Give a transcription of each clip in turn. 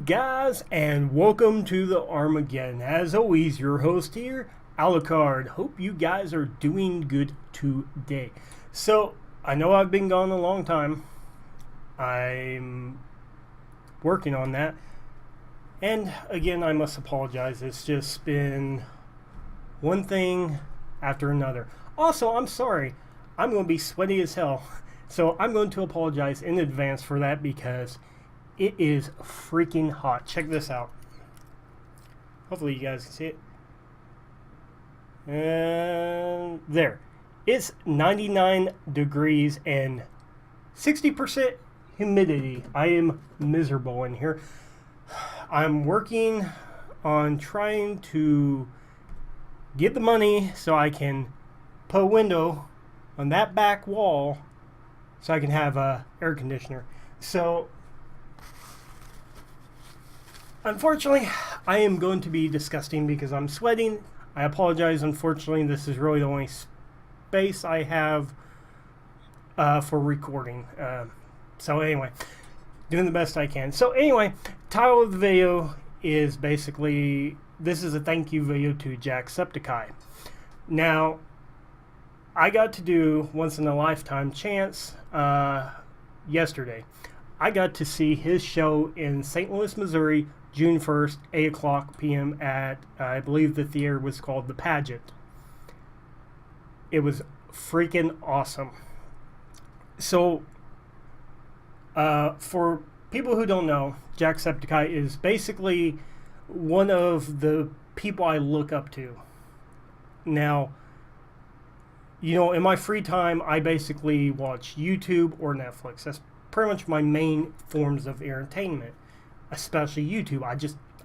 guys, and welcome to the Armageddon. As always, your host here, Alucard. Hope you guys are doing good today. So, I know I've been gone a long time. I'm working on that. And again, I must apologize. It's just been one thing after another. Also, I'm sorry. I'm going to be sweaty as hell. So I'm going to apologize in advance for that because it is freaking hot. Check this out. Hopefully you guys can see it. And there. It's 99 degrees and 60% humidity. I am miserable in here. I'm working on trying to get the money so I can put a window on that back wall so I can have a air conditioner. So unfortunately, I am going to be disgusting because I'm sweating. I apologize. Unfortunately, this is really the only space I have for recording. So anyway, doing the best I can. So anyway, title of the video is basically, this is a thank you video to Jacksepticeye. Now, I got to do once in a lifetime chance yesterday. I got to see his show in St. Louis, Missouri, June 1st, 8 o'clock p.m. at, I believe the theater was called The Pageant. It was freaking awesome. So, for people who don't know, Jacksepticeye is basically one of the people I look up to. Now, you know, in my free time, I basically watch YouTube or Netflix. That's pretty much my main forms of entertainment, especially YouTube.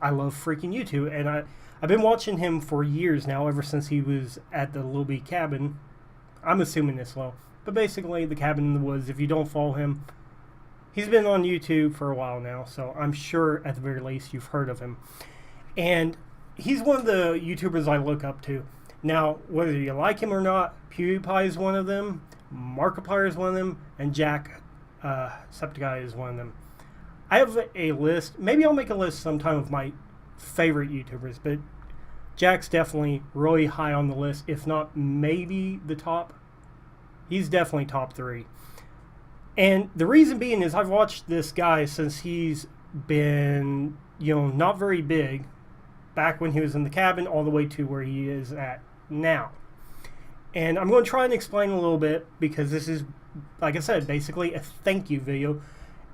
I love freaking YouTube, and I've been watching him for years now, ever since he was at the Little B Cabin. I'm assuming this low, but basically the Cabin in the Woods. If you don't follow him, he's been on YouTube for a while now, so I'm sure at the very least you've heard of him. And he's one of the YouTubers I look up to. Now, whether you like him or not, PewDiePie is one of them, Markiplier is one of them, and Jacksepticeye is one of them. I have a list. Maybe I'll make a list sometime of my favorite YouTubers, but Jack's definitely really high on the list, if not maybe the top. He's definitely top 3. And the reason being is I've watched this guy since he's been, you know, not very big, back when he was in the Cabin, all the way to where he is at now. And I'm going to try and explain a little bit because this is, like I said, basically a thank you video.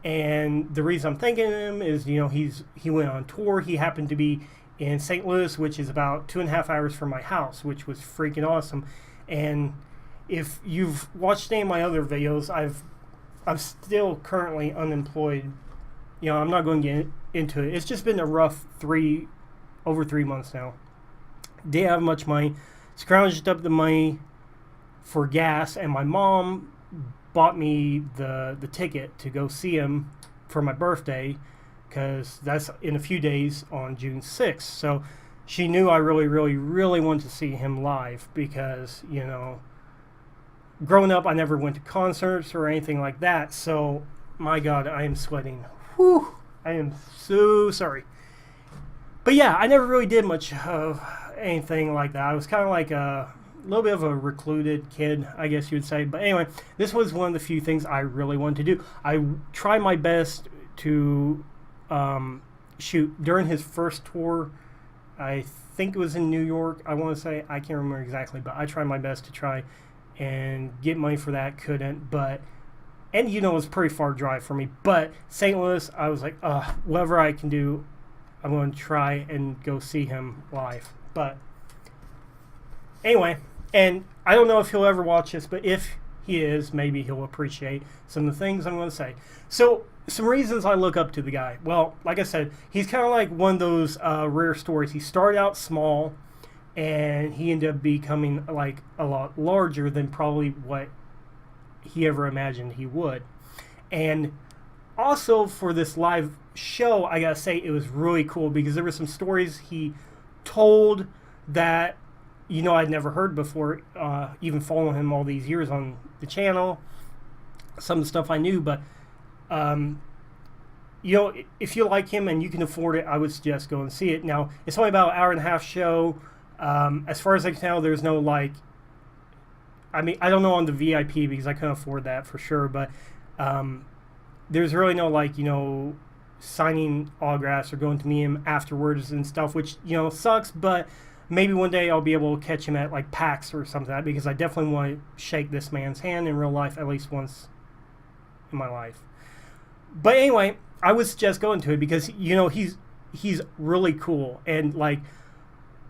And the reason I'm thanking him is, you know, he went on tour. He happened to be in St. Louis, which is about 2.5 hours from my house, which was freaking awesome. And if you've watched any of my other videos, I'm still currently unemployed. You know, I'm not going to get into it. It's just been a rough over 3 months now. Didn't have much money. Scrounged up the money for gas, and my mom bought me the ticket to go see him for my birthday, because that's in a few days on June 6th. So she knew I really, really, really wanted to see him live because, you know, growing up, I never went to concerts or anything like that. So, my God, I am sweating. Whew, I am so sorry. But yeah, I never really did much of anything like that. I was kind of like a little bit of a recluded kid, I guess you would say. But anyway, this was one of the few things I really wanted to do. I tried my best to shoot during his first tour. I think it was in New York, I want to say. I can't remember exactly, but I tried my best to try and get money for that. Couldn't, but, and you know, it was a pretty far drive for me. But St. Louis, I was like, whatever I can do, I'm going to try and go see him live. But anyway, and I don't know if he'll ever watch this, but if he is, maybe he'll appreciate some of the things I'm going to say. So, some reasons I look up to the guy. Well, like I said, he's kind of like one of those rare stories. He started out small, and he ended up becoming like a lot larger than probably what he ever imagined he would. And also for this live show, I gotta say it was really cool because there were some stories he told that, you know, I'd never heard before, even following him all these years on the channel. Some of the stuff I knew, but you know, if you like him and you can afford it, I would suggest go and see it. Now, it's only about an hour and a half show. As far as I can tell, there's no, like, I mean, I don't know on the VIP because I couldn't afford that for sure, but there's really no, like, you know, signing autographs or going to meet him afterwards and stuff, which, you know, sucks, but maybe one day I'll be able to catch him at, like, PAX or something like that, because I definitely want to shake this man's hand in real life at least once in my life. But anyway, I would suggest going to it because, you know, he's really cool, and, like,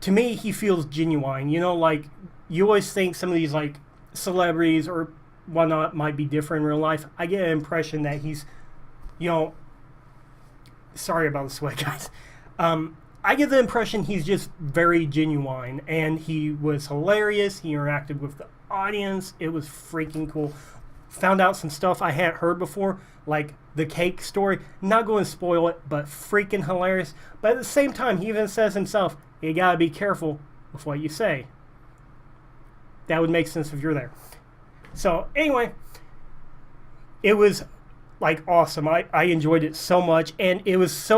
to me, he feels genuine. You know, like, you always think some of these, like, celebrities or whatnot might be different in real life. I get an impression that he's, you know, sorry about the sweat, guys. I get the impression he's just very genuine, and he was hilarious. He interacted with the audience. It was freaking cool. Found out some stuff I hadn't heard before, like the cake story. Not going to spoil it, but freaking hilarious. But at the same time, he even says himself, you gotta be careful with what you say. That would make sense if you're there. So anyway, it was, like, awesome. I enjoyed it so much, and it was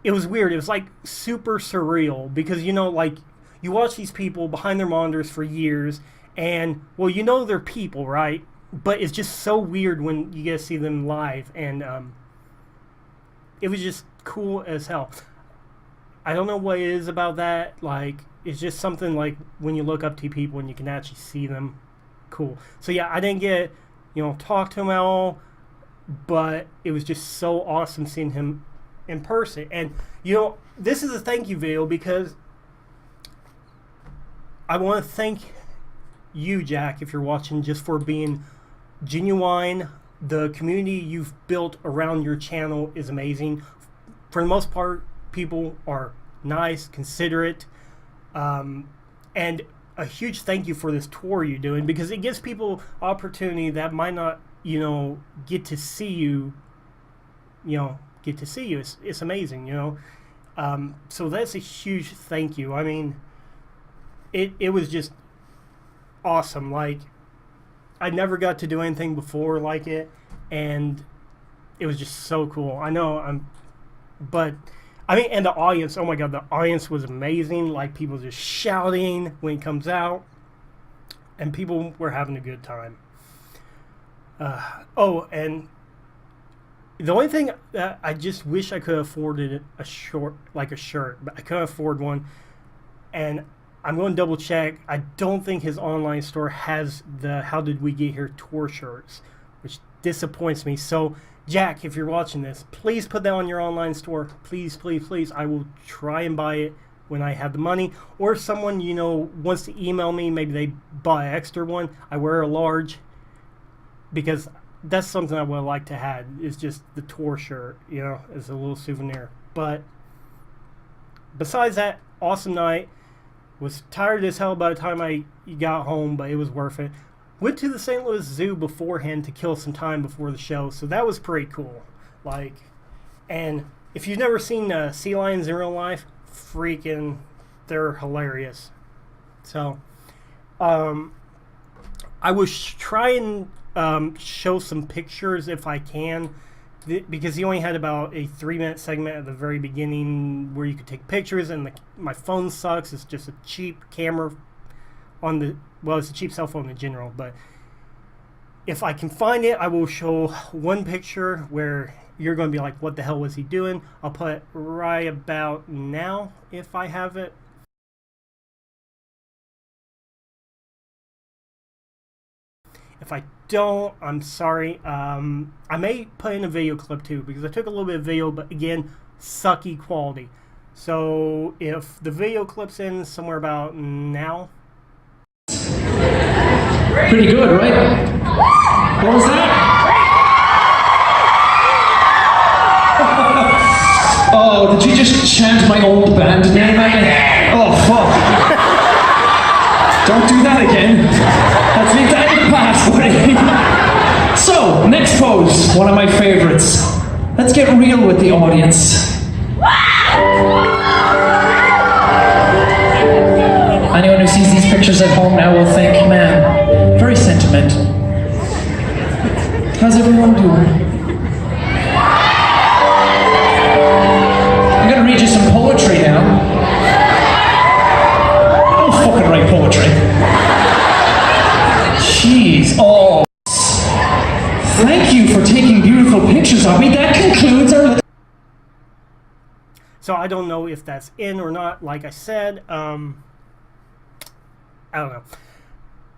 weird. It was, like, super surreal because, you know, like, you watch these people behind their monitors for years, and, well, you know they're people, right? But it's just so weird when you get to see them live, and it was just cool as hell. I don't know what it is about that. Like, it's just something, like, when you look up to people and you can actually see them. Cool. So yeah, I didn't get, you know, talk to him at all, but it was just so awesome seeing him in person. And, you know, this is a thank you video because I want to thank you, Jack, if you're watching, just for being genuine. The community you've built around your channel is amazing. For the most part, people are nice, considerate, and a huge thank you for this tour you're doing, because it gives people opportunity that might not, you know, get to see you. It's amazing, you know. So that's a huge thank you. I mean, it was just awesome. Like, I never got to do anything before like it, and it was just so cool. I know but I mean, and the audience, oh my god, the audience was amazing. Like, people just shouting when it comes out, and people were having a good time. Oh, and the only thing that I just wish I could have afforded a shirt, but I couldn't afford one. And I'm going to double check. I don't think his online store has the How Did We Get Here tour shirts, which disappoints me. So, Jack, if you're watching this, please put that on your online store. Please, please, please. I will try and buy it when I have the money. Or if someone, you know, wants to email me, maybe they buy an extra one. I wear a large because that's something I would like to have. Is just the tour shirt, you know, as a little souvenir. But besides that, awesome night. Was tired as hell by the time I got home, but it was worth it. Went to the St. Louis Zoo beforehand to kill some time before the show, so that was pretty cool. Like, and if you've never seen sea lions in real life, freaking, they're hilarious. So, I will try and show some pictures if I can, because he only had about a 3-minute segment at the very beginning where you could take pictures, and my phone sucks. It's just a cheap camera on the, well, it's a cheap cell phone in general, but if I can find it, I will show one picture where you're going to be like, what the hell was he doing? I'll put it right about now if I have it. If I don't, I'm sorry. I may put in a video clip too, because I took a little bit of video, but again, sucky quality. So if the video clip's in somewhere about now. Pretty good, right? What was that? Oh, did you just chant my old band name at me? Oh, fuck. Don't do that again. That's the entire past, buddy. So, next pose, one of my favorites. Let's get real with the audience. Anyone who sees these pictures at home now will think, man, very sentimental. How's everyone doing? So I mean, that concludes our... So I don't know if that's in or not. Like I said, I don't know.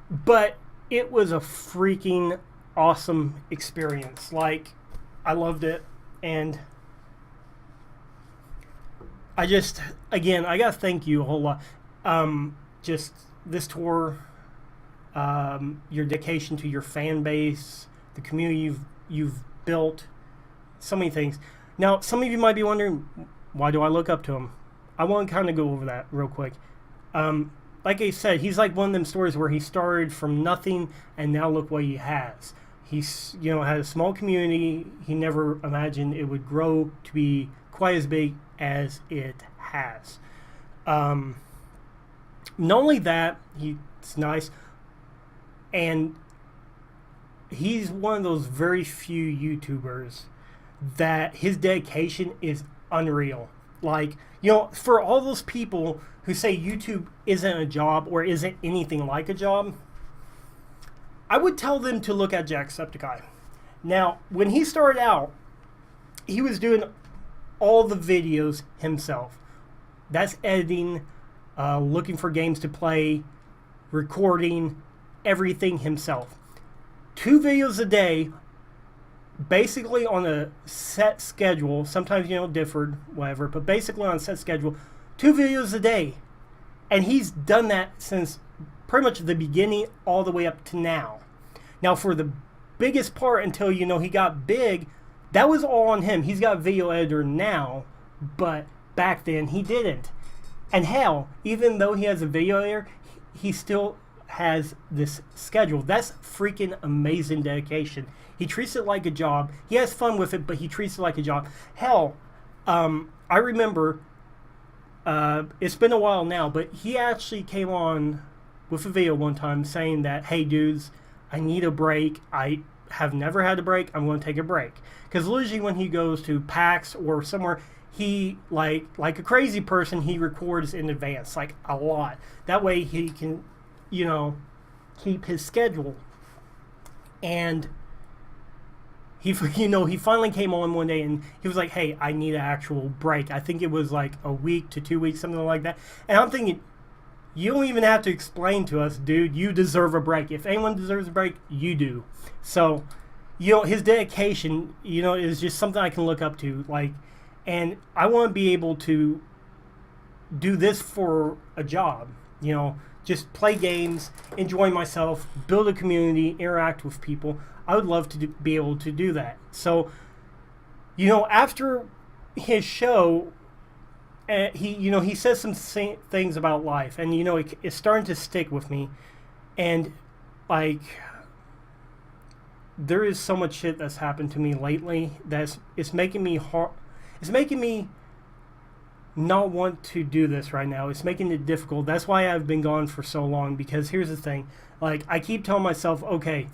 But it was a freaking awesome experience. Like, I loved it. And I just, again, I got to thank you a whole lot. Just this tour, your dedication to your fan base, the community you've built, so many things. Now, some of you might be wondering, why do I look up to him? I want to kind of go over that real quick. Like I said, he's like one of them stories where he started from nothing and now look what he has. He's, had a small community. He never imagined it would grow to be quite as big as it has. Not only that, he's nice, and he's one of those very few YouTubers that his dedication is unreal. Like, for all those people who say YouTube isn't a job or isn't anything like a job, I would tell them to look at Jacksepticeye. Now, when he started out, he was doing all the videos himself. That's editing, looking for games to play, recording, everything himself. 2 videos a day, basically on a set schedule. Sometimes, differed, whatever, but basically on a set schedule, 2 videos a day. And he's done that since pretty much the beginning all the way up to now. Now, for the biggest part until, he got big, that was all on him. He's got a video editor now, but back then he didn't. And hell, even though he has a video editor, he still has this schedule. That's freaking amazing dedication. He treats it like a job. He has fun with it, but he treats it like a job. Hell, I remember, it's been a while now, but he actually came on with a video one time saying that, hey dudes, I need a break. I have never had a break. I'm going to take a break. Because usually when he goes to PAX or somewhere, he, like a crazy person, he records in advance, like a lot. That way he can, keep his schedule. And he finally came on one day and he was like, hey, I need an actual break. I think it was like a week to 2 weeks, something like that. And I'm thinking, you don't even have to explain to us, dude. You deserve a break. If anyone deserves a break, you do. So, his dedication, is just something I can look up to. Like, and I want to be able to do this for a job. Just play games, enjoy myself, build a community, interact with people. I would love to be able to do that. So, after his show, he says some things about life, and it's starting to stick with me. And like, there is so much shit that's happened to me lately it's making me hard. It's making me not want to do this right now. It's making it difficult. That's why I've been gone for so long, because here's the thing. Like, I keep telling myself, okay,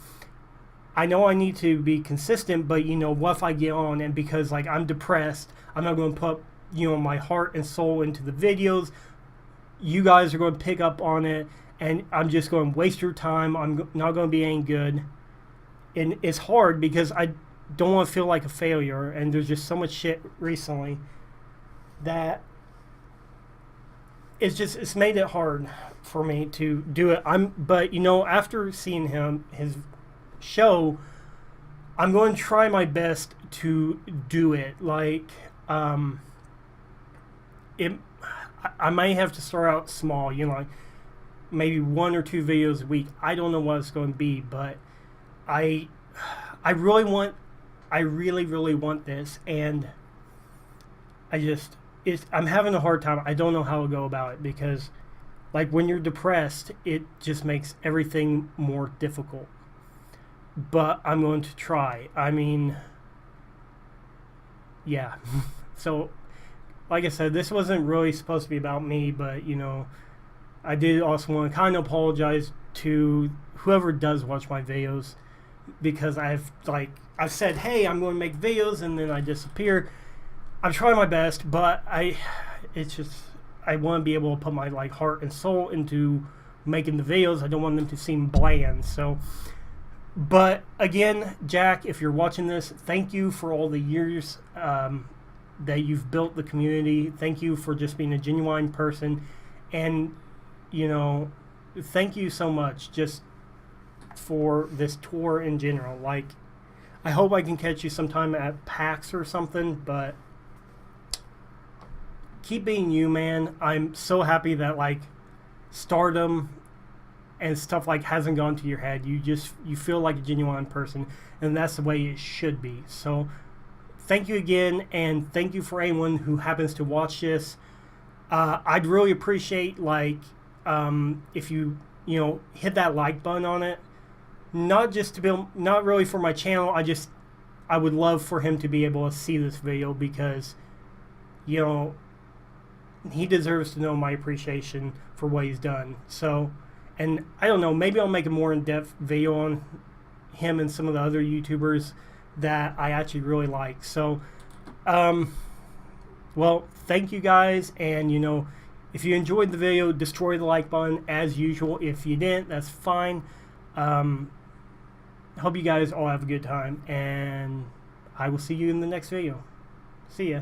I know I need to be consistent, but what if I get on and because like I'm depressed, I'm not going to put my heart and soul into the videos. You guys are going to pick up on it, and I'm just going to waste your time. I'm not going to be any good. And it's hard because I don't want to feel like a failure, and there's just so much shit recently that it's made it hard for me to do it. But after seeing his show, I'm going to try my best to do it. Like, I might have to start out small, like maybe 1 or 2 videos a week. I don't know what it's going to be, but I really want this, and I'm having a hard time. I don't know how to go about it, because like when you're depressed, it just makes everything more difficult. But I'm going to try. I mean, yeah. So, like I said, this wasn't really supposed to be about me, but I did also want to kind of apologize to whoever does watch my videos, because I've said, hey, I'm going to make videos, and then I disappear. I'm trying my best, but I want to be able to put my heart and soul into making the videos. I don't want them to seem bland. So But again, Jack, if you're watching this, thank you for all the years that you've built the community. Thank you for just being a genuine person. And, you know, thank you so much just for this tour in general. Like, I hope I can catch you sometime at PAX or something, but keep being you, man. I'm so happy that, like, stardom and stuff like hasn't gone to your head. You feel like a genuine person, and that's the way it should be. So thank you again, and thank you for anyone who happens to watch this. I'd really appreciate, like, if you hit that like button on it, not just to build, not really for my channel. I would love for him to be able to see this video, because he deserves to know my appreciation for what he's done. So, and I don't know, maybe I'll make a more in-depth video on him and some of the other YouTubers that I actually really like. So, well, thank you guys, and if you enjoyed the video, destroy the like button as usual. If you didn't, that's fine. Hope you guys all have a good time, and I will see you in the next video. See ya.